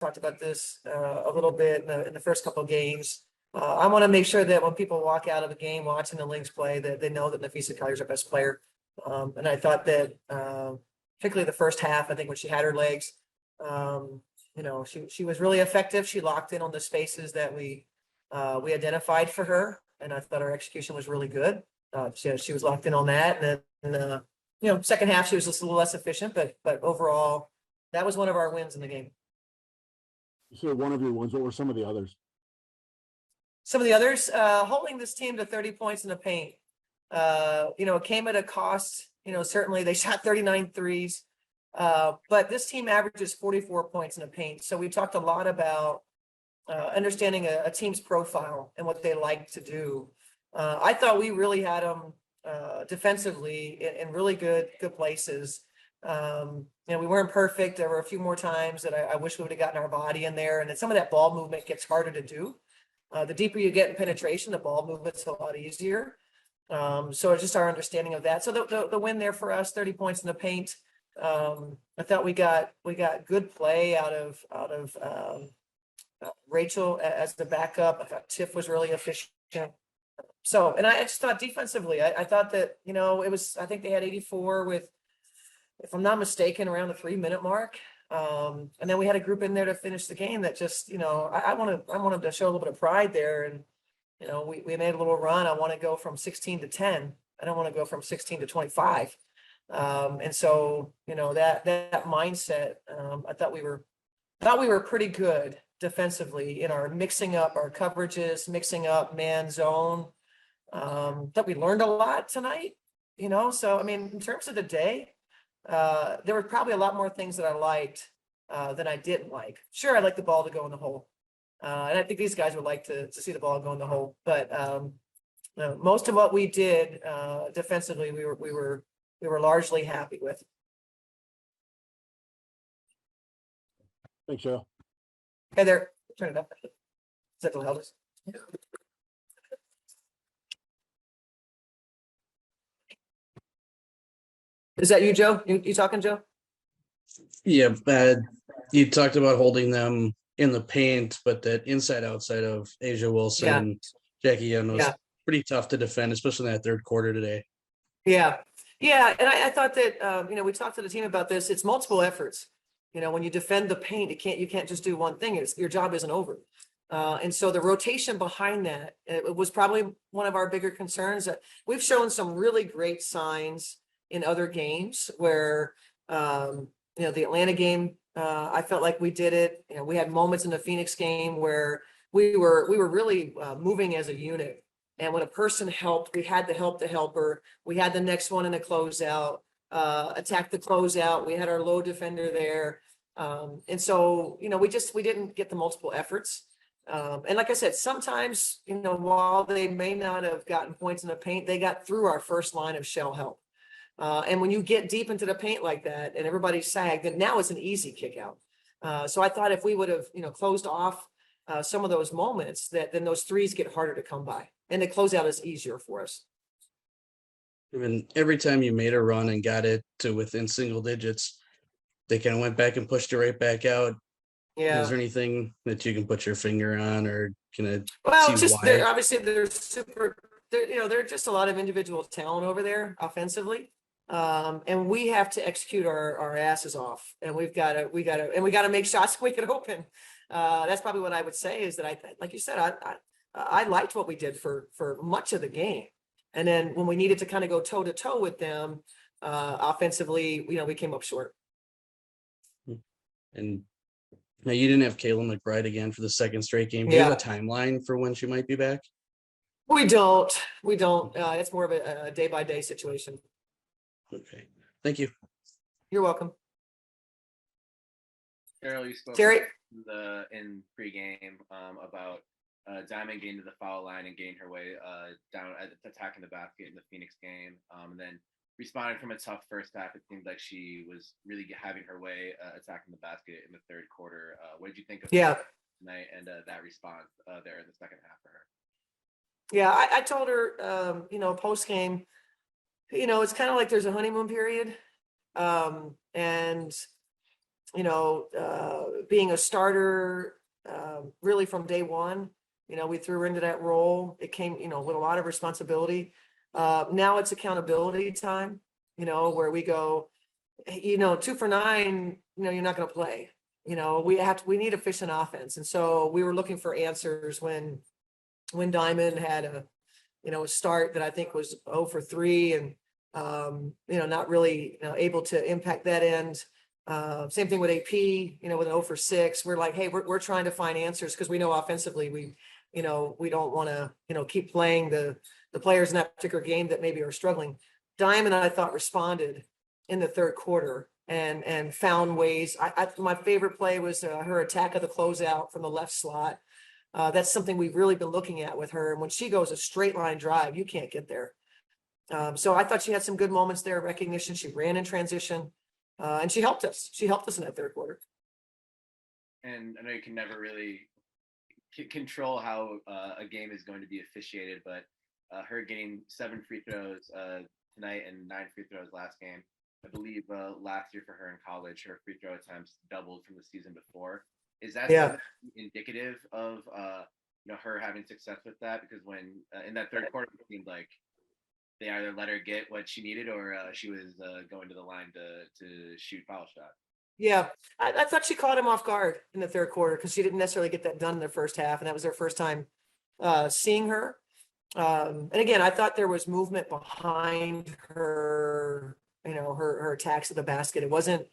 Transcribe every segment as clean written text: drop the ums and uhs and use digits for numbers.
talked about this a little bit in the first couple of games. I want to make sure that when people walk out of a game watching the Lynx play, that they know that Nafisa Collier is our best player. And I thought that, particularly the first half, I think when she had her legs, she was really effective. She locked in on the spaces that we identified for her, and I thought her execution was really good. She was locked in on that, and then second half she was just a little less efficient, but overall, that was one of our wins in the game. So one of your wins. What were some of the others? Some of the others, holding this team to 30 points in the paint. It came at a cost. Certainly they shot 39 threes, but this team averages 44 points in the paint. So we talked a lot about understanding a team's profile and what they like to do. I thought we really had them defensively in really good places. We weren't perfect. There were a few more times that I wish we would have gotten our body in there, and then some of that ball movement gets harder to do. The deeper you get in penetration, the ball movement's a lot easier. So it's just our understanding of that. So the win there for us, 30 points in the paint. I thought we got good play out of Rachel as the backup. I thought Tiff was really efficient. So, and I just thought defensively, I thought that, I think they had 84 with, if I'm not mistaken, around the 3-minute mark. And then we had a group in there to finish the game that just, I wanted to show a little bit of pride there. And, we made a little run. I want to go from 16 to 10. I don't want to go from 16 to 25. And so, that mindset, I thought we were pretty good defensively in our mixing up our coverages, mixing up man zone. That we learned a lot tonight, So, in terms of the day, there were probably a lot more things that I liked than I didn't like. Sure, I like the ball to go in the hole. And I think these guys would like to see the ball go in the hole. But most of what we did defensively, we were largely happy with. Thanks, Joe. Hey there, turn it up. Is that the eldest? Is that you, Joe? You talking, Joe? Yeah, you talked about holding them in the paint, but that inside outside of Asia Wilson, Jackie Young was pretty tough to defend, especially in that third quarter today. Yeah. And I thought that, we talked to the team about this. It's multiple efforts. When you defend the paint, you can't just do one thing. Your job isn't over. And so the rotation behind that, it was probably one of our bigger concerns. We've shown some really great signs in other games where, the Atlanta game, I felt like we did it. We had moments in the Phoenix game where we were really moving as a unit. And when a person helped, we had to help the helper. We had the next one in the closeout, attack the closeout. We had our low defender there. And so, we didn't get the multiple efforts. And like I said, sometimes, while they may not have gotten points in the paint, they got through our first line of shell help. And when you get deep into the paint like that and everybody's sagged, then now it's an easy kick out. So I thought if we would have, closed off some of those moments, then those threes get harder to come by and the closeout is easier for us. Even every time you made a run and got it to within single digits, they kind of went back and pushed it right back out. Yeah. Is there anything that you can put your finger on or can it? Well, obviously they're just a lot of individual talent over there offensively. And we have to execute our asses off, and we got to make shots we can open. That's probably what I would say is that like you said, I liked what we did for much of the game. And then when we needed to kind of go toe to toe with them, offensively, we came up short. And now you didn't have Kayla McBride again for the second straight game. Do you have a timeline for when she might be back? We don't. It's more of a day-by-day situation. Okay. Thank you. You're welcome. Carol, you spoke in pregame about Diamond getting to the foul line and getting her way down, attacking the basket in the Phoenix game, and then responding from a tough first half. It seemed like she was really having her way attacking the basket in the third quarter. What did you think of tonight and that response there in the second half for her? Yeah, I told her, post game, it's kind of like there's a honeymoon period. And being a starter really from day one. We threw her into that role. It came, with a lot of responsibility. Now it's accountability time, where we go, 2 for 9, you're not going to play. We need efficient offense. And so we were looking for answers when Diamond had a start that I think was 0 for 3 and, not really, able to impact that end. Same thing with AP, with an 0 for 6. We're like, hey, we're trying to find answers because we know offensively we don't want to, keep playing the players in that particular game that maybe are struggling. Diamond, I thought, responded in the third quarter and found ways. My favorite play was her attack of the closeout from the left slot. That's something we've really been looking at with her. And when she goes a straight line drive, you can't get there. So I thought she had some good moments there, recognition. She ran in transition, and she helped us. She helped us in that third quarter. And I know you can never really control how a game is going to be officiated, but her getting 7 free throws tonight and 9 free throws last game. I believe last year for her in college, her free throw attempts doubled from the season before. Is that indicative of her having success with that? Because when in that third quarter, it seemed like they either let her get what she needed or she was going to the line to shoot foul shots. Yeah, I thought she caught him off guard in the third quarter because she didn't necessarily get that done in the first half, and that was their first time seeing her. And again, I thought there was movement behind her, her attacks at the basket. It wasn't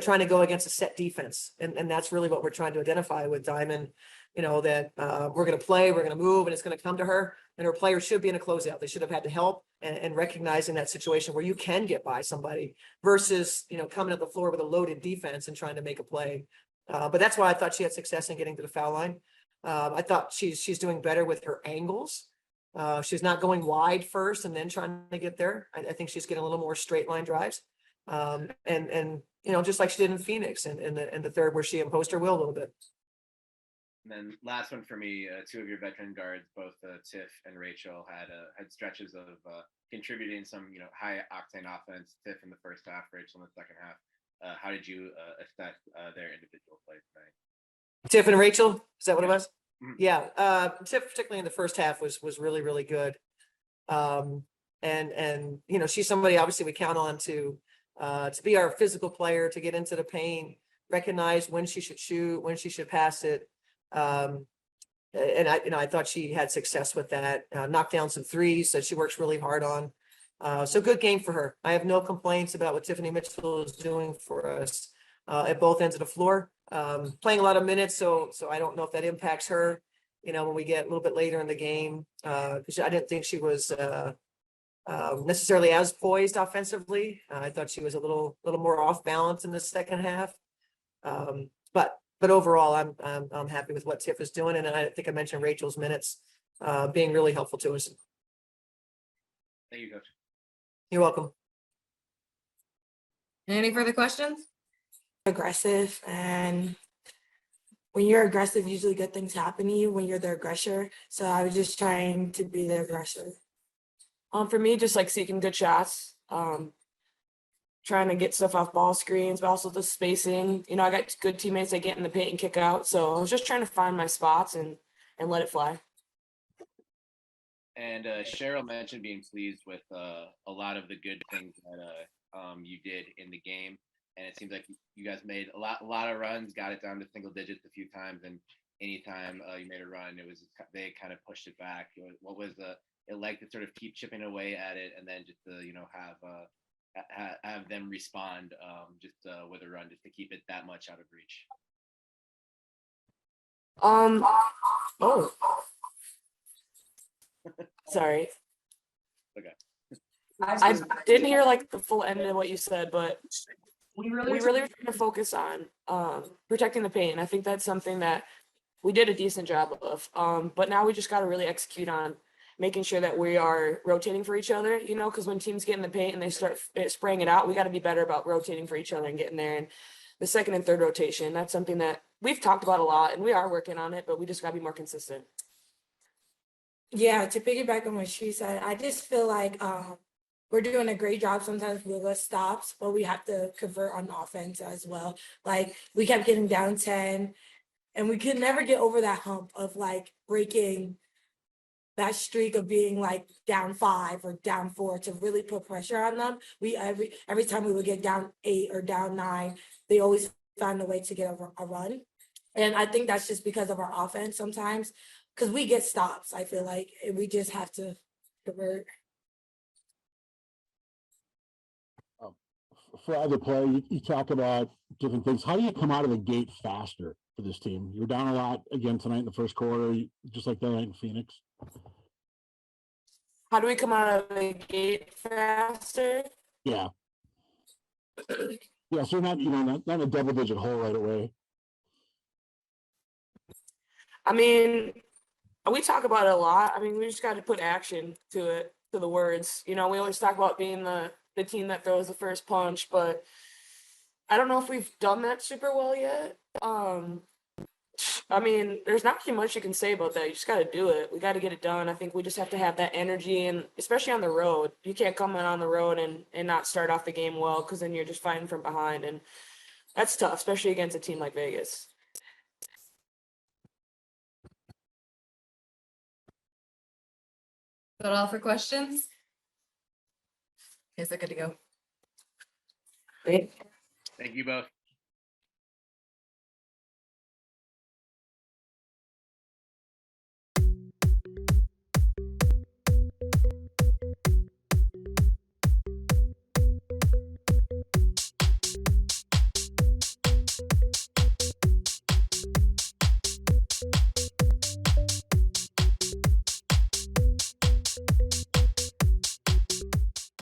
trying to go against a set defense, and that's really what we're trying to identify with Diamond. That we're going to play, we're going to move, and it's going to come to her. And her players should be in a closeout. They should have had to help and recognizing that situation where you can get by somebody versus, coming to the floor with a loaded defense and trying to make a play. But that's why I thought she had success in getting to the foul line. I thought she's doing better with her angles. She's not going wide first and then trying to get there. I think she's getting a little more straight line drives. And just like she did in Phoenix in the third where she imposed her will a little bit. And then last one for me, 2 of your veteran guards, both Tiff and Rachel, had stretches of contributing some high octane offense. Tiff in the first half, Rachel in the second half. How did you assess their individual play tonight? Tiff and Rachel, is that what it was? Mm-hmm. Yeah, Tiff particularly in the first half was really, really good. And she's somebody obviously we count on to be our physical player, to get into the paint, recognize when she should shoot, when she should pass it. And I thought she had success with that. Knocked down some threes that she works really hard on. So good game for her. I have no complaints about what Tiffany Mitchell is doing for us at both ends of the floor. Playing a lot of minutes, so I don't know if that impacts her. When we get a little bit later in the game, because I didn't think she was necessarily as poised offensively. I thought she was a little more off balance in the second half. But overall, I'm happy with what Tiff is doing, and I think I mentioned Rachel's minutes being really helpful to us. Thank you, Coach. You're welcome. Any further questions? Aggressive, and when you're aggressive, usually good things happen to you when you're the aggressor. So I was just trying to be the aggressor. For me, just like seeking good shots, trying to get stuff off ball screens, but also the spacing. I got good teammates that get in the paint and kick out. So I was just trying to find my spots and let it fly. And Cheryl mentioned being pleased with a lot of the good things that you did in the game. And it seems like you guys made a lot of runs, got it down to single digits a few times. And anytime you made a run, they kind of pushed it back. What was it like to sort of keep chipping away at it and then just to, have them respond with a run just to keep it that much out of reach? Sorry. Okay. I didn't hear like the full end of what you said, but we really were trying to focus on protecting the paint. And I think that's something that we did a decent job of. But now we just got to really execute on making sure that we are rotating for each other, because when teams get in the paint and they start spraying it out, we got to be better about rotating for each other and getting there. And the second and third rotation, that's something that we've talked about a lot and we are working on it, but we just got to be more consistent. Yeah, to piggyback on what she said, I just feel like we're doing a great job sometimes with the stops, but we have to convert on offense as well. Like we kept getting down 10 and we could never get over that hump of like breaking that streak of being like down 5 or down 4 to really put pressure on them. We every time we would get down 8 or down 9, they always found a way to get a run. And I think that's just because of our offense sometimes, because we get stops, I feel like, and we just have to convert. For other play, you talk about different things. How do you come out of the gate faster for this team? You were down a lot again tonight in the first quarter, just like that night in Phoenix. How do we come out of the gate faster? Yeah. Yeah, so not, not a double-digit hole right away. I mean, we talk about it a lot. I mean, we just got to put action to it, to the words. We always talk about being the team that throws the first punch, but I don't know if we've done that super well yet. I mean, there's not too much you can say about that. You just got to do it. We got to get it done. I think we just have to have that energy, and especially on the road, you can't come in on the road and not start off the game well, because then you're just fighting from behind, and that's tough, especially against a team like Vegas. Is that all for questions? Is that good to go? Great. Thank you both.